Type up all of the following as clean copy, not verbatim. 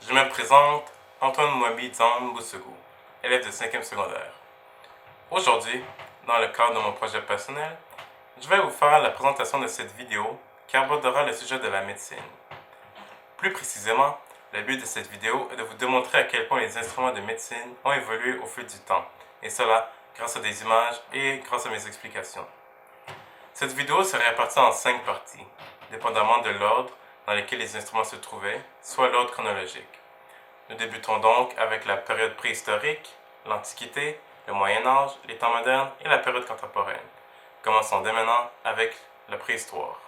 Je me présente, Antoine Mouabi Dzan Boussegou, élève de 5e secondaire. Aujourd'hui, dans le cadre de mon projet personnel, je vais vous faire la présentation de cette vidéo qui abordera le sujet de la médecine. Plus précisément, le but de cette vidéo est de vous démontrer à quel point les instruments de médecine ont évolué au fil du temps, et cela grâce à des images et grâce à mes explications. Cette vidéo sera répartie en 5 parties, dépendamment de l'ordre dans lequel les instruments se trouvaient, soit l'ordre chronologique. Nous débutons donc avec la période préhistorique, l'Antiquité, le Moyen-Âge, les temps modernes et la période contemporaine. Commençons dès maintenant avec la préhistoire.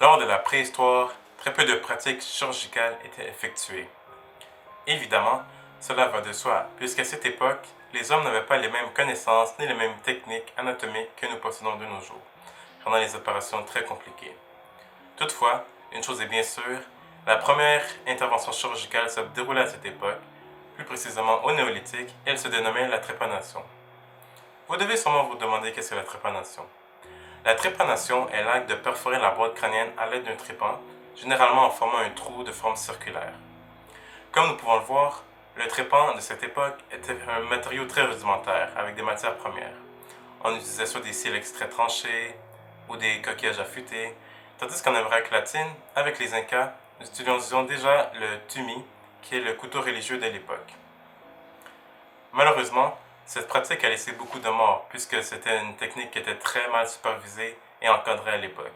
Lors de la préhistoire, très peu de pratiques chirurgicales étaient effectuées. Évidemment, cela va de soi, puisqu'à cette époque, les hommes n'avaient pas les mêmes connaissances ni les mêmes techniques anatomiques que nous possédons de nos jours, rendant les opérations très compliquées. Toutefois, une chose est bien sûre, la première intervention chirurgicale se déroulait à cette époque, plus précisément au néolithique, et elle se dénommait la trépanation. Vous devez sûrement vous demander qu'est-ce que la trépanation. La trépanation est l'acte de perforer la boîte crânienne à l'aide d'un trépan, généralement en formant un trou de forme circulaire. Comme nous pouvons le voir, le trépan de cette époque était un matériau très rudimentaire, avec des matières premières. On utilisait soit des silex très tranchés ou des coquillages affûtés, tandis qu'en Amérique latine, avec les Incas, nous utilisions déjà le tumi, qui est le couteau religieux de l'époque. Malheureusement, cette pratique a laissé beaucoup de morts, puisque c'était une technique qui était très mal supervisée et encadrée à l'époque.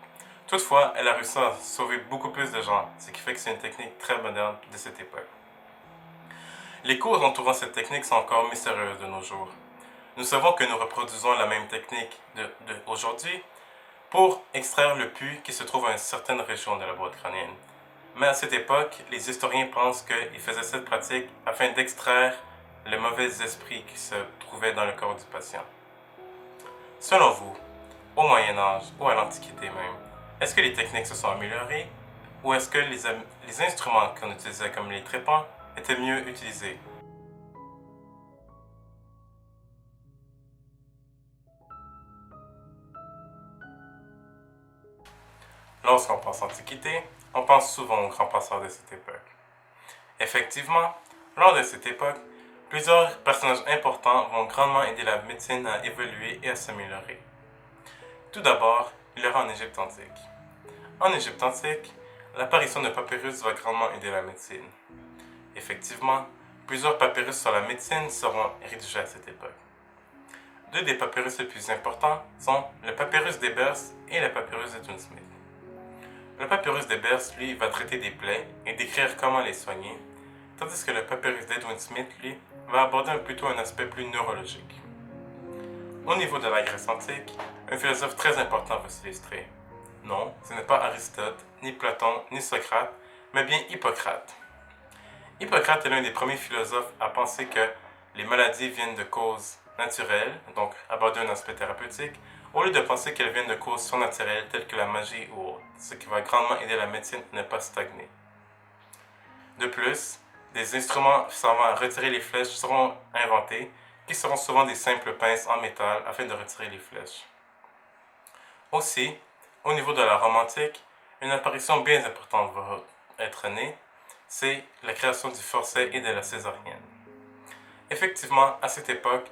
Toutefois, elle a réussi à sauver beaucoup plus de gens, ce qui fait que c'est une technique très moderne de cette époque. Les causes entourant cette technique sont encore mystérieuses de nos jours. Nous savons que nous reproduisons la même technique aujourd'hui pour extraire le pus qui se trouve à une certaine région de la boîte crânienne. Mais à cette époque, les historiens pensent qu'ils faisaient cette pratique afin d'extraire le mauvais esprit qui se trouvait dans le corps du patient. Selon vous, au Moyen Âge ou à l'Antiquité même, est-ce que les techniques se sont améliorées ou est-ce que les instruments qu'on utilisait comme les trépans étaient mieux utilisés? Lorsqu'on pense Antiquité, on pense souvent aux grands penseurs de cette époque. Effectivement, lors de cette époque, plusieurs personnages importants vont grandement aider la médecine à évoluer et à s'améliorer. Tout d'abord, il y aura en Égypte antique. En Égypte antique, l'apparition de papyrus va grandement aider la médecine. Effectivement, plusieurs papyrus sur la médecine seront rédigés à cette époque. Deux des papyrus les plus importants sont le papyrus d'Ebers et le papyrus de Smith. Le papyrus d'Ebers, lui, va traiter des plaies et décrire comment les soigner, tandis que le papyrus d'Edwin Smith, lui, va aborder plutôt un aspect plus neurologique. Au niveau de la Grèce antique, un philosophe très important va s'illustrer. Non, ce n'est pas Aristote, ni Platon, ni Socrate, mais bien Hippocrate. Hippocrate est l'un des premiers philosophes à penser que les maladies viennent de causes naturelles, donc aborder un aspect thérapeutique, au lieu de penser qu'elles viennent de causes surnaturelles telles que la magie ou autre, ce qui va grandement aider la médecine à ne pas stagner. De plus, des instruments servant à retirer les flèches seront inventés, qui seront souvent des simples pinces en métal afin de retirer les flèches. Aussi, au niveau de la Rome antique, une apparition bien importante va être née, c'est la création du forcet et de la césarienne. Effectivement, à cette époque,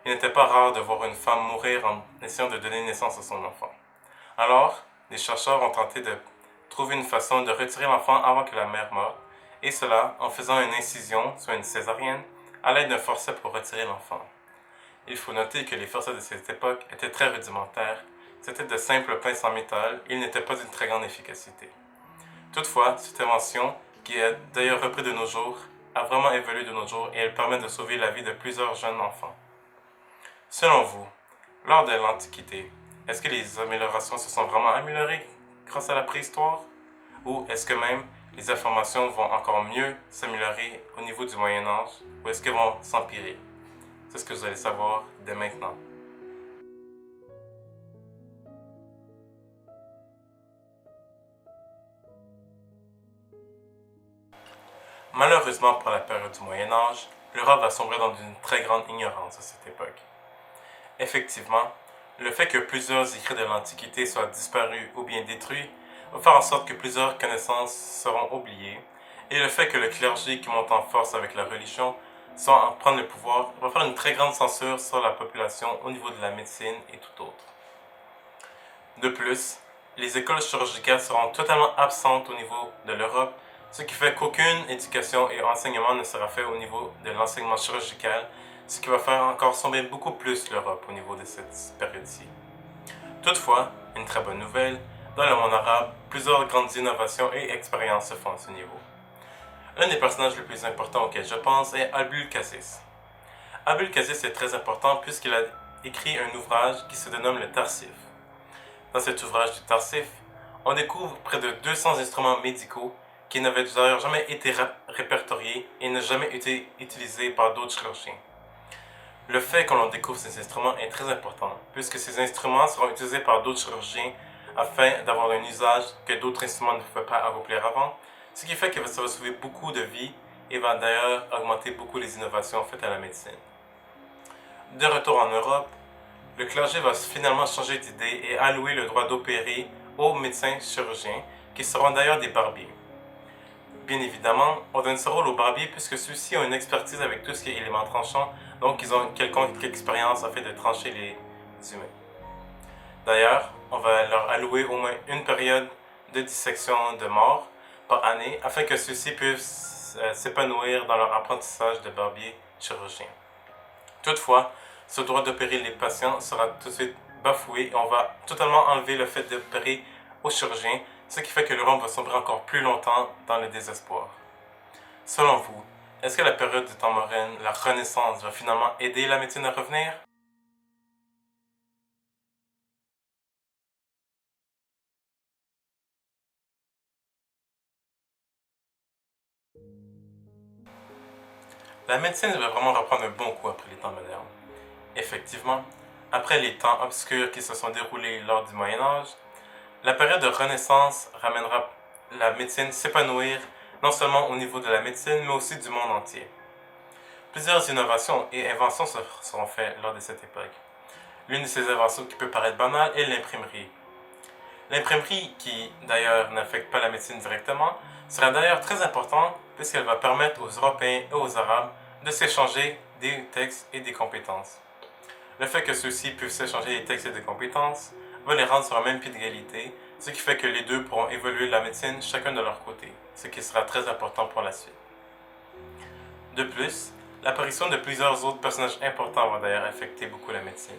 il n'était pas rare de voir une femme mourir en essayant de donner naissance à son enfant. Alors, les chercheurs ont tenté de trouver une façon de retirer l'enfant avant que la mère meure, et cela en faisant une incision, soit une césarienne, à l'aide d'un forcet pour retirer l'enfant. Il faut noter que les forceps de cette époque étaient très rudimentaires, c'étaient de simples pinces en métal et ils n'étaient pas d'une très grande efficacité. Toutefois, cette invention, qui est d'ailleurs reprise de nos jours, a vraiment évolué de nos jours et elle permet de sauver la vie de plusieurs jeunes enfants. Selon vous, lors de l'Antiquité, est-ce que les améliorations se sont vraiment améliorées grâce à la préhistoire? Ou est-ce que même les informations vont encore mieux s'améliorer au niveau du Moyen Âge? Ou est-ce qu'elles vont s'empirer? C'est ce que vous allez savoir dès maintenant. Malheureusement pour la période du Moyen Âge, l'Europe va sombrer dans une très grande ignorance à cette époque. Effectivement, Le fait que plusieurs écrits de l'Antiquité soient disparus ou bien détruits va faire en sorte que plusieurs connaissances seront oubliées, et le fait que le clergé qui monte en force avec la religion sans en prendre le pouvoir va faire une très grande censure sur la population au niveau de la médecine et tout autre. De plus, les écoles chirurgicales seront totalement absentes au niveau de l'Europe, ce qui fait qu'aucune éducation et enseignement ne sera fait au niveau de l'enseignement chirurgical, ce qui va faire encore sombrer beaucoup plus l'Europe au niveau de cette période-ci. Toutefois, une très bonne nouvelle, dans le monde arabe, plusieurs grandes innovations et expériences se font à ce niveau. L'un des personnages les plus importants auxquels je pense est Abul Qasis. Abul Qasis est très important puisqu'il a écrit un ouvrage qui se dénomme le Tarsif. Dans cet ouvrage du Tarsif, on découvre près de 200 instruments médicaux qui n'avaient d'ailleurs jamais été répertoriés et n'ont jamais été utilisés par d'autres chirurgiens. Le fait qu'on découvre ces instruments est très important, puisque ces instruments seront utilisés par d'autres chirurgiens afin d'avoir un usage que d'autres instruments ne pouvaient pas accomplir avant, ce qui fait que ça va sauver beaucoup de vies et va d'ailleurs augmenter beaucoup les innovations faites à la médecine. De retour en Europe, le clergé va finalement changer d'idée et allouer le droit d'opérer aux médecins chirurgiens, qui seront d'ailleurs des barbiers. Bien évidemment, on donne ce rôle aux barbiers puisque ceux-ci ont une expertise avec tout ce qui est éléments tranchants, donc ils ont quelconque expérience afin de trancher les humains. D'ailleurs, on va leur allouer au moins une période de dissection de mort par année afin que ceux-ci puissent s'épanouir dans leur apprentissage de barbier chirurgien. Toutefois, ce droit d'opérer les patients sera tout de suite bafoué et on va totalement enlever le fait d'opérer aux chirurgiens, ce qui fait que l'Europe va sombrer encore plus longtemps dans le désespoir. Selon vous, est-ce que la période du temps moderne, la Renaissance, va finalement aider la médecine à revenir? La médecine va vraiment reprendre un bon coup après les temps modernes. Effectivement, après les temps obscurs qui se sont déroulés lors du Moyen Âge, la période de Renaissance ramènera la médecine s'épanouir non seulement au niveau de la médecine, mais aussi du monde entier. Plusieurs innovations et inventions seront faites lors de cette époque. L'une de ces inventions qui peut paraître banale est l'imprimerie. L'imprimerie, qui d'ailleurs n'affecte pas la médecine directement, sera d'ailleurs très importante puisqu'elle va permettre aux Européens et aux Arabes de s'échanger des textes et des compétences. Le fait que ceux-ci puissent s'échanger des textes et des compétences va les rendre sur un même pied d'égalité, ce qui fait que les deux pourront évoluer la médecine chacun de leur côté, ce qui sera très important pour la suite. De plus, l'apparition de plusieurs autres personnages importants va d'ailleurs affecter beaucoup la médecine.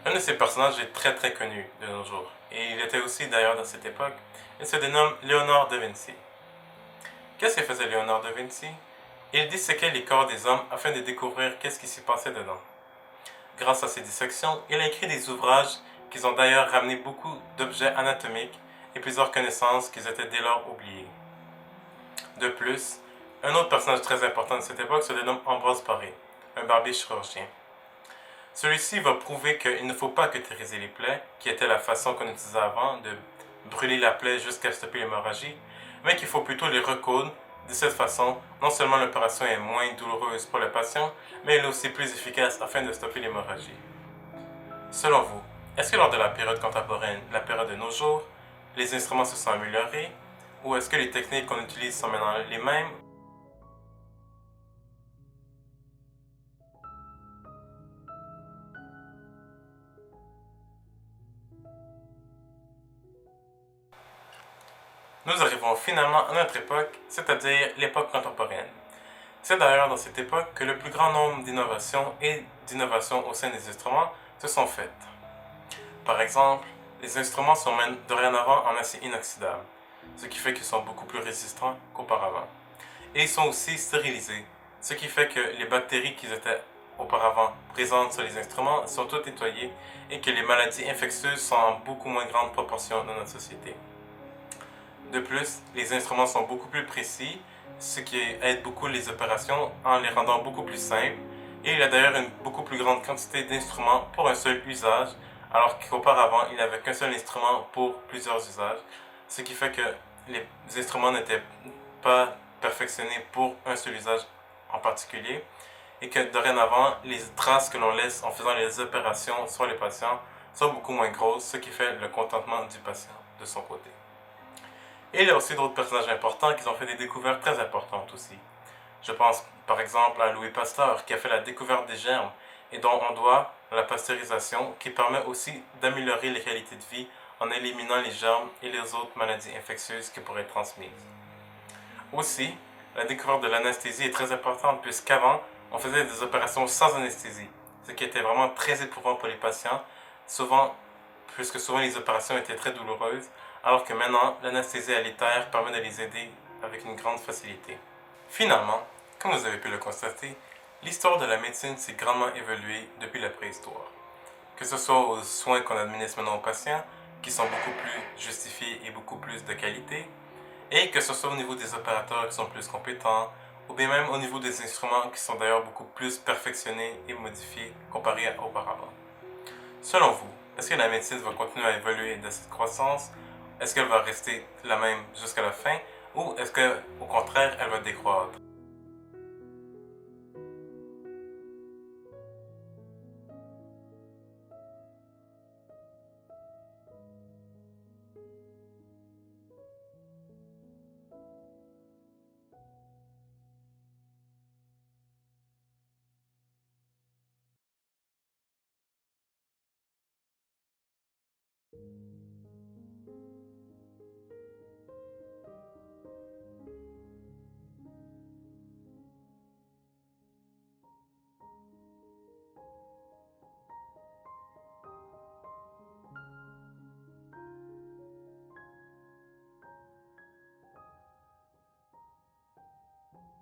Un de ces personnages est très connu de nos jours, et il était aussi d'ailleurs dans cette époque. Il se dénomme Léonard de Vinci. Qu'est-ce que faisait Léonard de Vinci? Il disséquait les corps des hommes afin de découvrir qu'est-ce qui s'y passait dedans. Grâce à ces dissections, il a écrit des ouvrages qui ont d'ailleurs ramené beaucoup d'objets anatomiques et plusieurs connaissances qui étaient dès lors oubliées. De plus, un autre personnage très important de cette époque se dénomme Ambroise Paré, un barbier chirurgien. Celui-ci va prouver qu'il ne faut pas cautériser les plaies, qui était la façon qu'on utilisait avant de brûler la plaie jusqu'à stopper l'hémorragie, mais qu'il faut plutôt les recoudre. De cette façon, non seulement l'opération est moins douloureuse pour le patient, mais elle est aussi plus efficace afin de stopper l'hémorragie. Selon vous, est-ce que lors de la période contemporaine, la période de nos jours, les instruments se sont améliorés, ou est-ce que les techniques qu'on utilise sont maintenant les mêmes? Nous arrivons finalement à notre époque, c'est-à-dire l'époque contemporaine. C'est d'ailleurs dans cette époque que le plus grand nombre d'innovations et d'innovations au sein des instruments se sont faites. Par exemple, les instruments sont même dorénavant en acier inoxydable, ce qui fait qu'ils sont beaucoup plus résistants qu'auparavant. Et ils sont aussi stérilisés, ce qui fait que les bactéries qui étaient auparavant présentes sur les instruments sont toutes nettoyées et que les maladies infectieuses sont en beaucoup moins grande proportion dans notre société. De plus, les instruments sont beaucoup plus précis, ce qui aide beaucoup les opérations en les rendant beaucoup plus simples. Et il y a d'ailleurs une beaucoup plus grande quantité d'instruments pour un seul usage, alors qu'auparavant, il n'y avait qu'un seul instrument pour plusieurs usages, ce qui fait que les instruments n'étaient pas perfectionnés pour un seul usage en particulier. et que dorénavant, les traces que l'on laisse en faisant les opérations sur les patients sont beaucoup moins grosses, ce qui fait le contentement du patient de son côté. Et il y a aussi d'autres personnages importants qui ont fait des découvertes très importantes aussi. Je pense par exemple à Louis Pasteur qui a fait la découverte des germes et dont on doit la pasteurisation qui permet aussi d'améliorer les qualités de vie en éliminant les germes et les autres maladies infectieuses qui pourraient être transmises. Aussi, la découverte de l'anesthésie est très importante puisqu'avant, on faisait des opérations sans anesthésie, ce qui était vraiment très éprouvant pour les patients, puisque souvent les opérations étaient très douloureuses, alors que maintenant, l'anesthésie alitaire permet de les aider avec une grande facilité. Finalement, comme vous avez pu le constater, l'histoire de la médecine s'est grandement évoluée depuis la préhistoire. Que ce soit aux soins qu'on administre maintenant aux patients, qui sont beaucoup plus justifiés et beaucoup plus de qualité, et que ce soit au niveau des opérateurs qui sont plus compétents, ou bien même au niveau des instruments qui sont d'ailleurs beaucoup plus perfectionnés et modifiés comparé à auparavant. Selon vous, est-ce que la médecine va continuer à évoluer de cette croissance? Est-ce qu'elle va rester la même jusqu'à la fin? Ou est-ce qu'au contraire, elle va décroître?